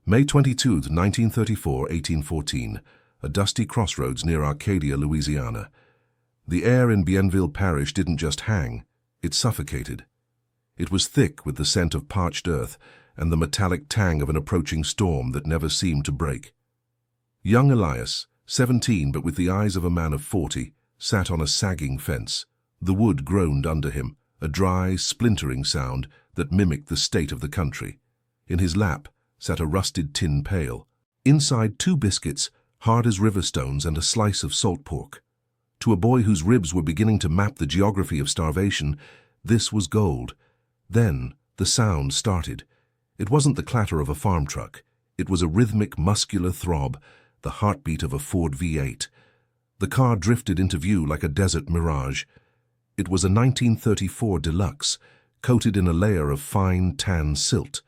May 22, 1934, 1814, a dusty crossroads near Arcadia, Louisiana. The air in Bienville Parish didn't just hang, it suffocated. It was thick with the scent of parched earth and the metallic tang of an approaching storm that never seemed to break. Young Elias, 17 but with the eyes of a man of 40, sat on a sagging fence. The wood groaned under him, a dry, splintering sound that mimicked the state of the country. In his lap sat a rusted tin pail. Inside 2 biscuits, hard as river stones, and a slice of salt pork. To a boy whose ribs were beginning to map the geography of starvation, this was gold. Then the sound started. It wasn't the clatter of a farm truck. It was a rhythmic, muscular throb, the heartbeat of a Ford V8. The car drifted into view like a desert mirage. It was a 1934 Deluxe, coated in a layer of fine, tan silt.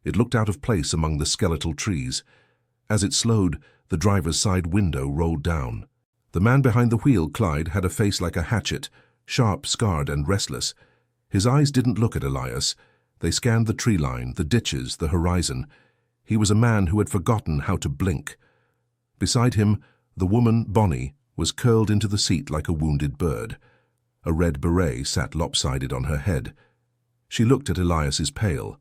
It looked out of place among the skeletal trees. As it slowed, the driver's side window rolled down. The man behind the wheel, Clyde, had a face like a hatchet, sharp, scarred, and restless. His eyes didn't look at Elias. They scanned the tree line, the ditches, the horizon. He was a man who had forgotten how to blink. Beside him, the woman, Bonnie, was curled into the seat like a wounded bird. A red beret sat lopsided on her head. She looked at Elias's pail.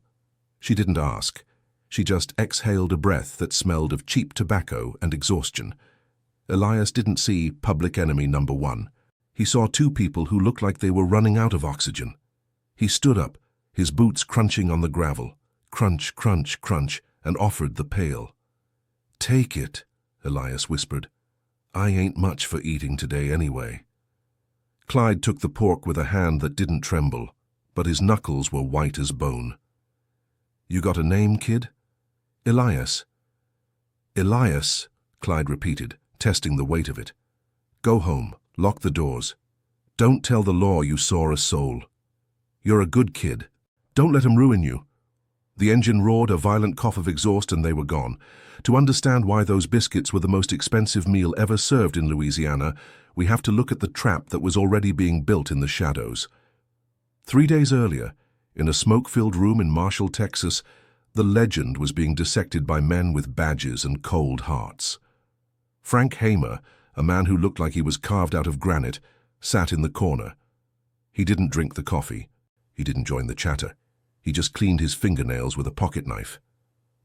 She didn't ask. She just exhaled a breath that smelled of cheap tobacco and exhaustion. Elias didn't see public enemy number 1. He saw 2 people who looked like they were running out of oxygen. He stood up, his boots crunching on the gravel. Crunch, crunch, crunch, and offered the pail. "Take it," Elias whispered. "I ain't much for eating today anyway." Clyde took the pork with a hand that didn't tremble, but his knuckles were white as bone. "You got a name, kid?" "Elias." "Elias," Clyde repeated, testing the weight of it. "Go home, lock the doors. Don't tell the law you saw a soul. You're a good kid. Don't let 'em ruin you." The engine roared, a violent cough of exhaust, and they were gone. To understand why those biscuits were the most expensive meal ever served in Louisiana, we have to look at the trap that was already being built in the shadows. 3 days earlier, in a smoke-filled room in Marshall, Texas, the legend was being dissected by men with badges and cold hearts. Frank Hamer, a man who looked like he was carved out of granite, sat in the corner. He didn't drink the coffee. He didn't join the chatter. He just cleaned his fingernails with a pocket knife.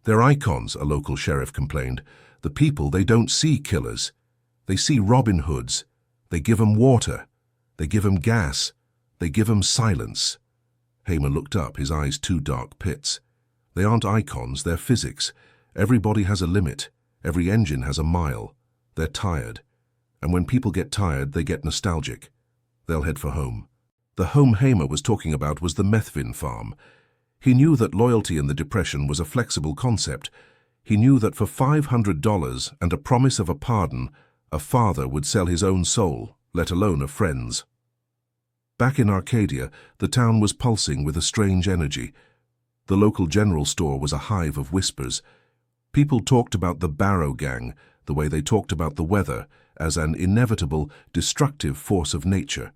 "They're icons," a local sheriff complained. "The people, they don't see killers. They see Robin Hoods. They give 'em water. They give 'em gas. They give 'em silence." Hamer looked up, his eyes 2 dark pits. "They aren't icons, they're physics. Everybody has a limit. Every engine has a mile. They're tired. And when people get tired, they get nostalgic. They'll head for home." The home Hamer was talking about was the Methvin farm. He knew that loyalty in the Depression was a flexible concept. He knew that for $500 and a promise of a pardon, a father would sell his own soul, let alone a friend's. Back in Arcadia, the town was pulsing with a strange energy. The local general store was a hive of whispers. People talked about the Barrow Gang, the way they talked about the weather, as an inevitable, destructive force of nature.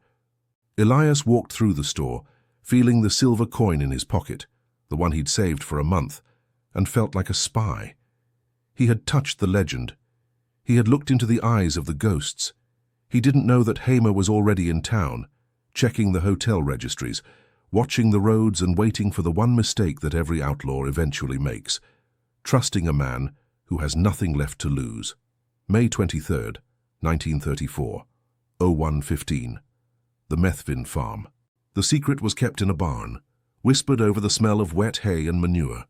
Elias walked through the store, feeling the silver coin in his pocket, the one he'd saved for a month, and felt like a spy. He had touched the legend. He had looked into the eyes of the ghosts. He didn't know that Hamer was already in town, checking the hotel registries, watching the roads and waiting for the one mistake that every outlaw eventually makes, trusting a man who has nothing left to lose. May 23, 1934, 01:15. The Methvin farm. The secret was kept in a barn, whispered over the smell of wet hay and manure.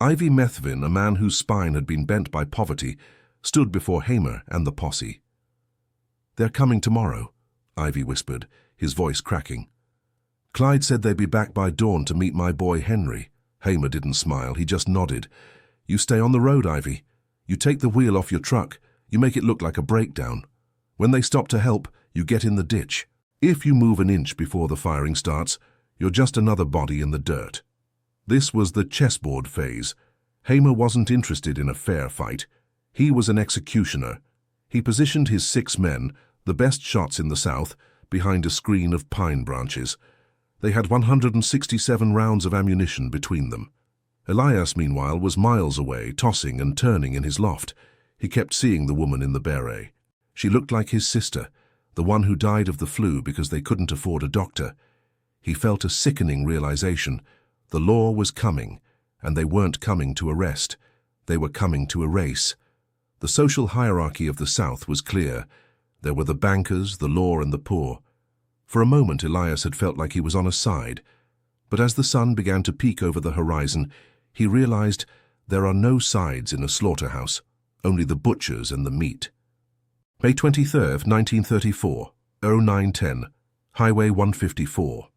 Ivy Methvin, a man whose spine had been bent by poverty, stood before Hamer and the posse. "They're coming tomorrow," Ivy whispered, his voice cracking. "Clyde said they'd be back by dawn to meet my boy Henry." Hamer didn't smile, he just nodded. "You stay on the road, Ivy. You take the wheel off your truck, you make it look like a breakdown. When they stop to help, you get in the ditch. If you move an inch before the firing starts, you're just another body in the dirt." This was the chessboard phase. Hamer wasn't interested in a fair fight. He was an executioner. He positioned his 6 men, the best shots in the South, behind a screen of pine branches. They had 167 rounds of ammunition between them. Elias, meanwhile, was miles away, tossing and turning in his loft. He kept seeing the woman in the beret. She looked like his sister, the one who died of the flu because they couldn't afford a doctor. He felt a sickening realization. The law was coming, and they weren't coming to arrest. They were coming to erase. The social hierarchy of the South was clear. There were the bankers, the law, and the poor. For a moment, Elias had felt like he was on a side. But as the sun began to peek over the horizon, he realized there are no sides in a slaughterhouse, only the butchers and the meat. May 23rd, 1934, 0910, Highway 154.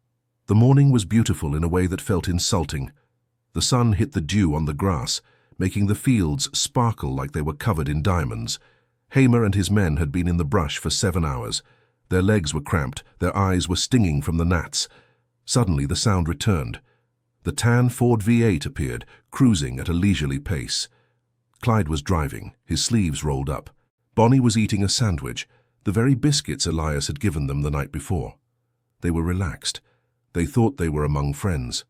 The morning was beautiful in a way that felt insulting. The sun hit the dew on the grass, making the fields sparkle like they were covered in diamonds. Hamer and his men had been in the brush for 7 hours. Their legs were cramped, their eyes were stinging from the gnats. Suddenly the sound returned. The tan Ford V8 appeared, cruising at a leisurely pace. Clyde was driving, his sleeves rolled up. Bonnie was eating a sandwich, the very biscuits Elias had given them the night before. They were relaxed. They thought they were among friends.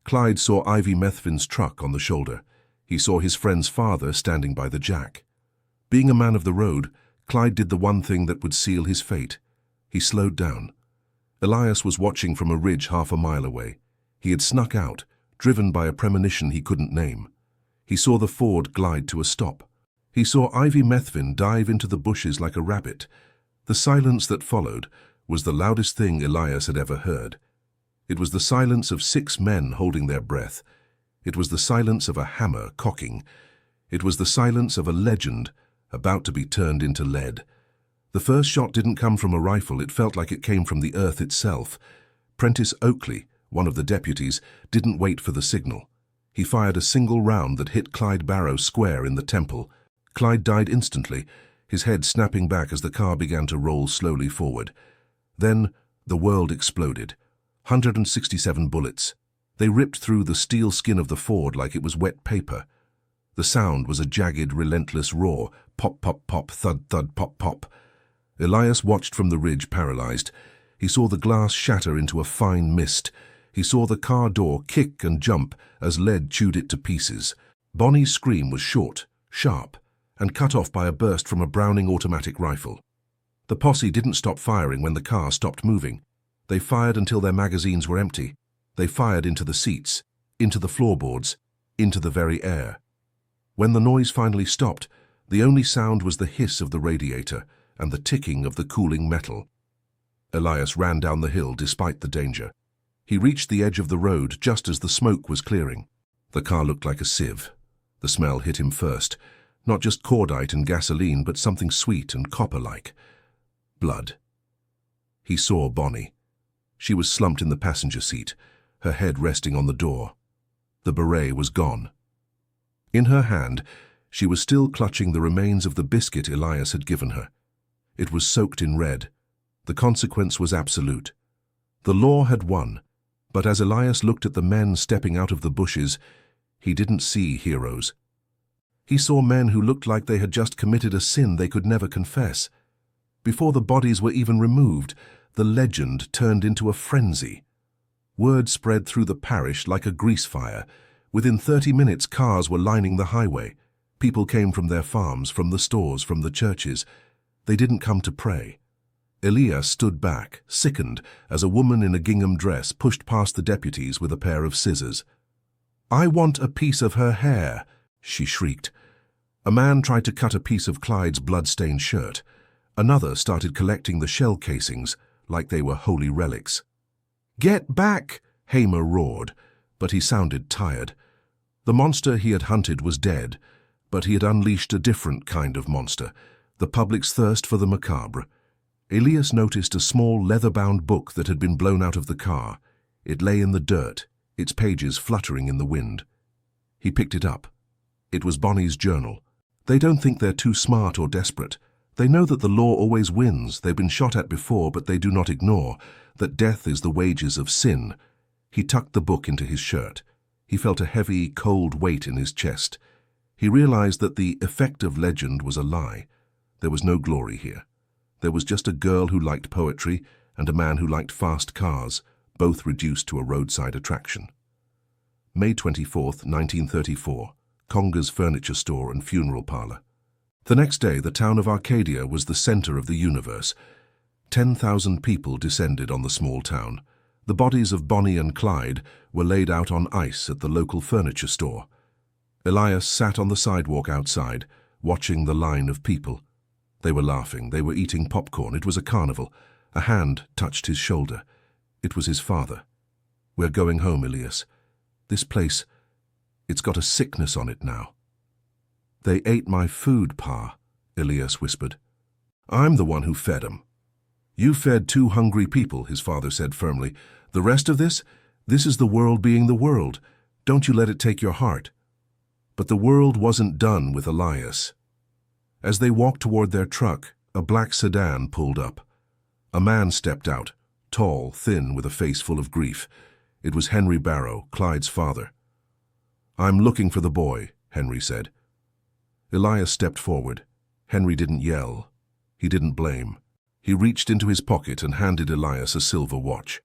Clyde saw Ivy Methvin's truck on the shoulder. He saw his friend's father standing by the jack. Being a man of the road, Clyde did the one thing that would seal his fate. He slowed down. Elias was watching from a ridge half a mile away. He had snuck out, driven by a premonition he couldn't name. He saw the Ford glide to a stop. He saw Ivy Methvin dive into the bushes like a rabbit. The silence that followed was the loudest thing Elias had ever heard. It was the silence of 6 men holding their breath. It was the silence of a hammer cocking. It was the silence of a legend about to be turned into lead. The first shot didn't come from a rifle, it felt like it came from the earth itself. Prentice Oakley, one of the deputies, didn't wait for the signal. He fired a single round that hit Clyde Barrow square in the temple. Clyde died instantly, his head snapping back as the car began to roll slowly forward. Then the world exploded. 167 bullets. They ripped through the steel skin of the Ford like it was wet paper. The sound was a jagged, relentless roar. Pop, pop, pop, thud, thud, pop, pop. Elias watched from the ridge, paralyzed. He saw the glass shatter into a fine mist. He saw the car door kick and jump as lead chewed it to pieces. Bonnie's scream was short, sharp, and cut off by a burst from a Browning automatic rifle. The posse didn't stop firing when the car stopped moving. They fired until their magazines were empty. They fired into the seats, into the floorboards, into the very air. When the noise finally stopped, the only sound was the hiss of the radiator and the ticking of the cooling metal. Elias ran down the hill despite the danger. He reached the edge of the road just as the smoke was clearing. The car looked like a sieve. The smell hit him first. Not just cordite and gasoline, but something sweet and copper-like. Blood. He saw Bonnie. She was slumped in the passenger seat, her head resting on the door. The beret was gone. In her hand, she was still clutching the remains of the biscuit Elias had given her. It was soaked in red. The consequence was absolute. The law had won, but as Elias looked at the men stepping out of the bushes, he didn't see heroes. He saw men who looked like they had just committed a sin they could never confess. Before the bodies were even removed, the legend turned into a frenzy. Word spread through the parish like a grease fire. Within 30 minutes, cars were lining the highway. People came from their farms, from the stores, from the churches. They didn't come to pray. Elias stood back, sickened, as a woman in a gingham dress pushed past the deputies with a pair of scissors. "I want a piece of her hair," she shrieked. A man tried to cut a piece of Clyde's blood-stained shirt. Another started collecting the shell casings like they were holy relics. "Get back!" Hamer roared, but he sounded tired. The monster he had hunted was dead, but he had unleashed a different kind of monster, the public's thirst for the macabre. Elias noticed a small leather-bound book that had been blown out of the car. It lay in the dirt, its pages fluttering in the wind. He picked it up. It was Bonnie's journal. They don't think they're too smart or desperate. They know that the law always wins. They've been shot at before, but they do not ignore that death is the wages of sin. He tucked the book into his shirt. He felt a heavy, cold weight in his chest. He realized that the effective legend was a lie. There was no glory here. There was just a girl who liked poetry and a man who liked fast cars, both reduced to a roadside attraction. May 24th, 1934, Conga's furniture store and funeral parlor. The next day, the town of Arcadia was the center of the universe. 10,000 people descended on the small town. The bodies of Bonnie and Clyde were laid out on ice at the local furniture store. Elias sat on the sidewalk outside, watching the line of people. They were laughing, they were eating popcorn. It was a carnival. A hand touched his shoulder. It was his father. "We're going home, Elias. This place, it's got a sickness on it now." "They ate my food, Pa," Elias whispered. "I'm the one who fed 'em." "You fed 2 hungry people," his father said firmly. "The rest of this is the world being the world. Don't you let it take your heart." But the world wasn't done with Elias. As they walked toward their truck, a black sedan pulled up. A man stepped out, tall, thin, with a face full of grief. It was Henry Barrow, Clyde's father. "I'm looking for the boy," Henry said. Elias stepped forward. Henry didn't yell. He didn't blame. He reached into his pocket and handed Elias a silver watch.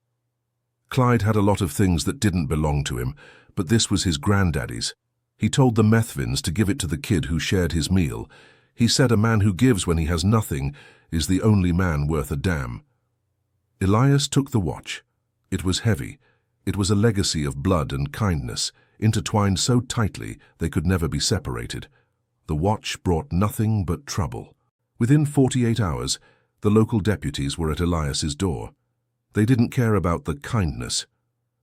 Clyde had a lot of things that didn't belong to him, but this was his granddaddy's. He told the Methvins to give it to the kid who shared his meal. He said a man who gives when he has nothing is the only man worth a damn. Elias took the watch. It was heavy. It was a legacy of blood and kindness, intertwined so tightly they could never be separated. The watch brought nothing but trouble. Within 48 hours, the local deputies were at Elias's door. They didn't care about the kindness.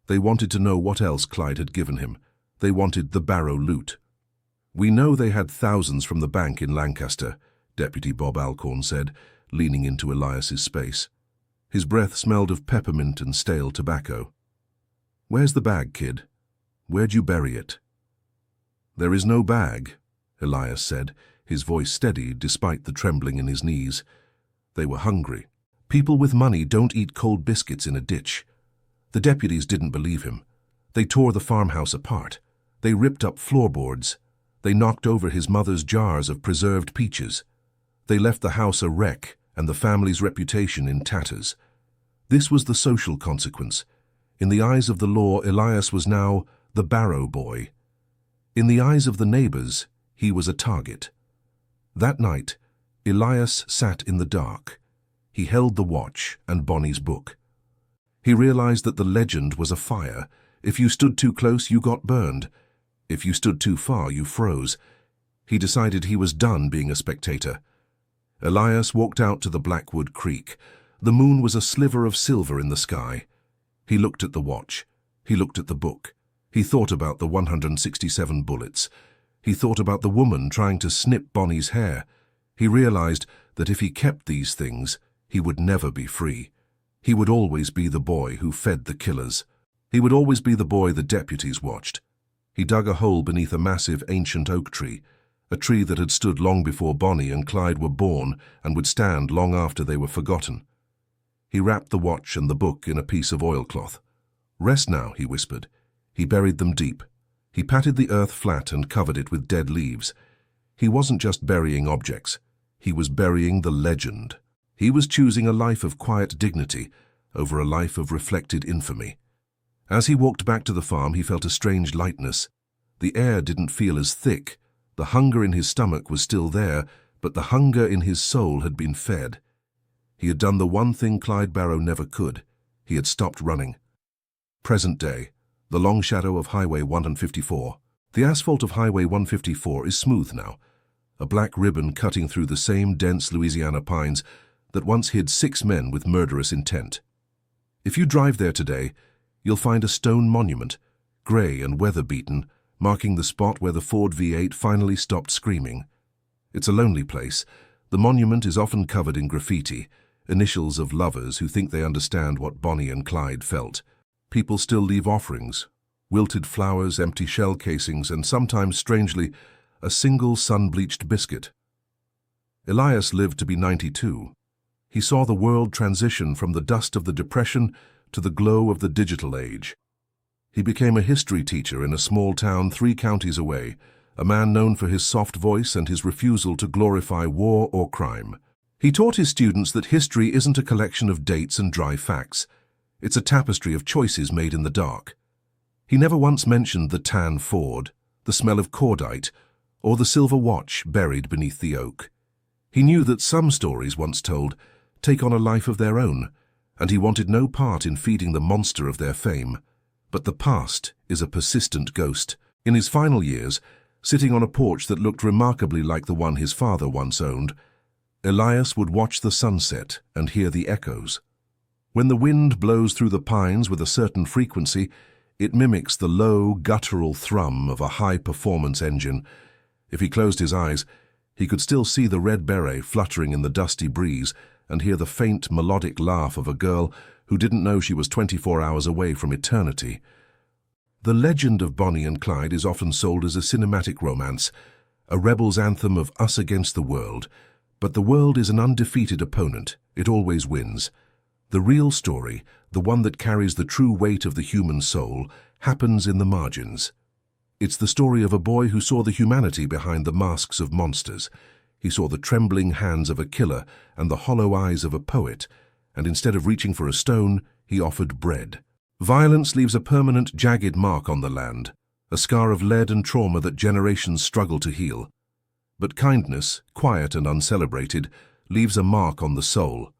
They wanted to know what else Clyde had given him. They wanted the Barrow loot. "We know they had thousands from the bank in Lancaster," Deputy Bob Alcorn said, leaning into Elias's space. His breath smelled of peppermint and stale tobacco. "Where's the bag, kid? Where'd you bury it?" "There is no bag," Elias said, his voice steady despite the trembling in his knees. They were hungry. People with money don't eat cold biscuits in a ditch. The deputies didn't believe him. They tore the farmhouse apart. They ripped up floorboards. They knocked over his mother's jars of preserved peaches. They left the house a wreck and the family's reputation in tatters. This was the social consequence. In the eyes of the law, Elias was now the Barrow boy. In the eyes of the neighbors, he was a target. That night, Elias sat in the dark. He held the watch and Bonnie's book. He realized that the legend was a fire. If you stood too close, you got burned. If you stood too far, you froze. He decided he was done being a spectator. Elias walked out to the Blackwood Creek. The moon was a sliver of silver in the sky. He looked at the watch. He looked at the book. He thought about the 167 bullets. He thought about the woman trying to snip Bonnie's hair. He realized that if he kept these things, he would never be free. He would always be the boy who fed the killers. He would always be the boy the deputies watched. He dug a hole beneath a massive ancient oak tree, a tree that had stood long before Bonnie and Clyde were born and would stand long after they were forgotten. He wrapped the watch and the book in a piece of oilcloth. "Rest now," he whispered. He buried them deep. He patted the earth flat and covered it with dead leaves. He wasn't just burying objects. He was burying the legend. He was choosing a life of quiet dignity over a life of reflected infamy. As he walked back to the farm, he felt a strange lightness. The air didn't feel as thick. The hunger in his stomach was still there, but the hunger in his soul had been fed. He had done the one thing Clyde Barrow never could. He had stopped running. Present day, the long shadow of Highway 154. The asphalt of Highway 154 is smooth now, a black ribbon cutting through the same dense Louisiana pines that once hid 6 men with murderous intent. If you drive there today, you'll find a stone monument, gray and weather-beaten, marking the spot where the Ford V8 finally stopped screaming. It's a lonely place. The monument is often covered in graffiti, initials of lovers who think they understand what Bonnie and Clyde felt. People still leave offerings, wilted flowers, empty shell casings, and sometimes, strangely, a single sun-bleached biscuit. Elias lived to be 92. He saw the world transition from the dust of the Depression to the glow of the digital age. He became a history teacher in a small town 3 counties away, a man known for his soft voice and his refusal to glorify war or crime. He taught his students that history isn't a collection of dates and dry facts. It's a tapestry of choices made in the dark. He never once mentioned the tan Ford, the smell of cordite, or the silver watch buried beneath the oak. He knew that some stories once told take on a life of their own, and he wanted no part in feeding the monster of their fame. But the past is a persistent ghost. In his final years, sitting on a porch that looked remarkably like the one his father once owned, Elias would watch the sunset and hear the echoes. When the wind blows through the pines with a certain frequency, it mimics the low, guttural thrum of a high-performance engine. If he closed his eyes, he could still see the red beret fluttering in the dusty breeze and hear the faint, melodic laugh of a girl who didn't know she was 24 hours away from eternity. The legend of Bonnie and Clyde is often sold as a cinematic romance, a rebel's anthem of us against the world. But the world is an undefeated opponent. It always wins. The real story, the one that carries the true weight of the human soul, happens in the margins. It's the story of a boy who saw the humanity behind the masks of monsters. He saw the trembling hands of a killer and the hollow eyes of a poet, and instead of reaching for a stone, he offered bread. Violence leaves a permanent, jagged mark on the land, a scar of lead and trauma that generations struggle to heal. But kindness, quiet and uncelebrated, leaves a mark on the soul.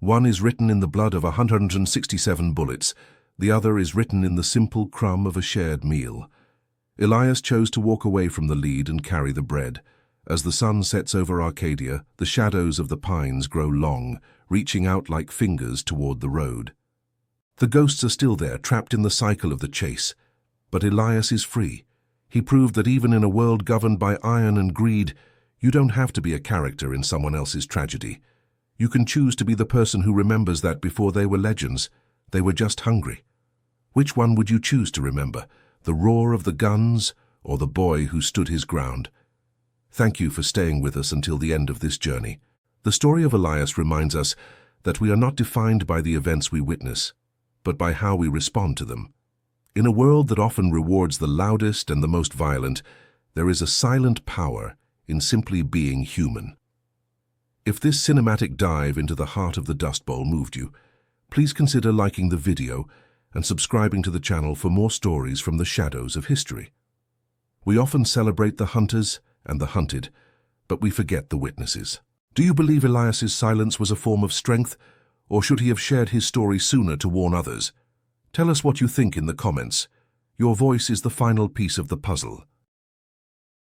One is written in the blood of 167 bullets, the other is written in the simple crumb of a shared meal. Elias chose to walk away from the lead and carry the bread. As the sun sets over Arcadia, the shadows of the pines grow long, reaching out like fingers toward the road. The ghosts are still there, trapped in the cycle of the chase. But Elias is free. He proved that even in a world governed by iron and greed, you don't have to be a character in someone else's tragedy. You can choose to be the person who remembers that before they were legends, they were just hungry. Which one would you choose to remember? The roar of the guns or the boy who stood his ground? Thank you for staying with us until the end of this journey. The story of Elias reminds us that we are not defined by the events we witness, but by how we respond to them. In a world that often rewards the loudest and the most violent, there is a silent power in simply being human. If this cinematic dive into the heart of the Dust Bowl moved you, please consider liking the video and subscribing to the channel for more stories from the shadows of history. We often celebrate the hunters and the hunted, but we forget the witnesses. Do you believe Elias's silence was a form of strength, or should he have shared his story sooner to warn others? Tell us what you think in the comments. Your voice is the final piece of the puzzle.